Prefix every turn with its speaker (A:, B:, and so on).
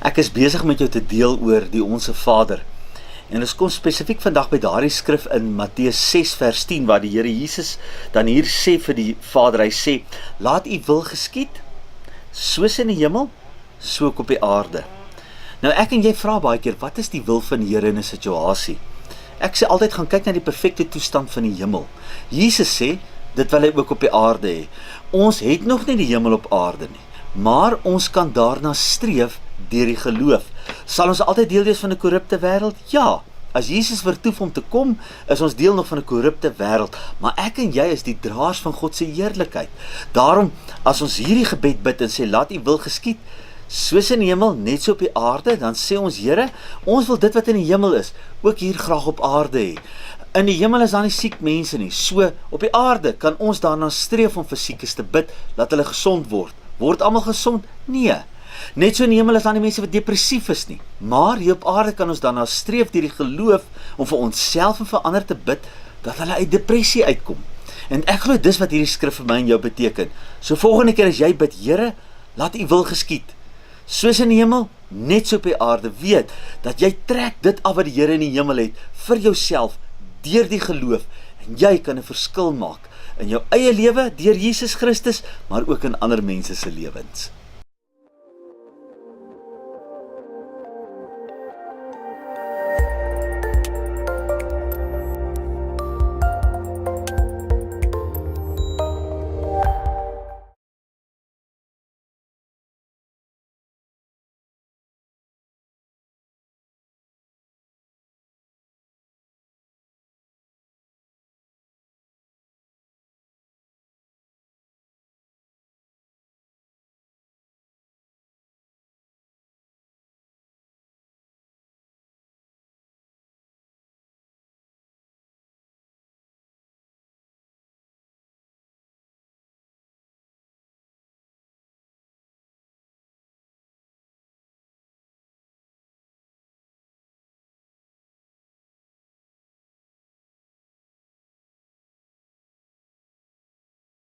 A: Ek is besig met jou te deel oor die Onse Vader. En ons kom spesifiek vandag by daardie skrif in Matteus 6 vers 10, waar die Here Jesus dan hier sê vir die Vader, hy sê, laat u wil geskied, soos in die hemel, so ook op die aarde. Nou ek en jy vra baie keer, wat is die wil van die Here in 'n situasie? Ek sê altyd, gaan kyk na die perfekte toestand van die hemel. Jesus sê, dit wil hy ook op die aarde hê. Ons het nog nie die hemel op aarde nie, maar ons kan daarna streef deur die geloof. Sal ons altyd deel wees van 'n korrupte wêreld? Ja. As Jesus vertoef om te kom, is ons deel nog van 'n korrupte wêreld, maar ek en jy is die draers van God se heerlikheid. Daarom, as ons hierdie gebed bid en sê, laat u wil geskied, soos in die hemel, net so op die aarde, dan sê ons, Here, ons wil dit wat in die hemel is, ook hier graag op aarde hê. In die hemel is daar nie siek mense nie, so op die aarde kan ons daarna streef om vir siekes te bid, laat hulle gesond word. Word almal gesond? Nee. Net so in die hemel is daar nie mense wat depressief is nie, maar hier op aarde kan ons daarna streef deur die geloof om vir onsself en vir ander te bid, dat hulle uit depressie uitkom. En ek glo dis wat hierdie skrif vir my en jou beteken. So volgende keer as jy bid, Here, laat u wil geskied, soos in die hemel, net so op die aarde, weet, dat jy trek dit af wat die Here in die hemel het, vir jouself, deur die geloof, en jy kan 'n verskil maak, in jou eie lewe, deur Jesus Christus, maar ook in ander mense se lewens.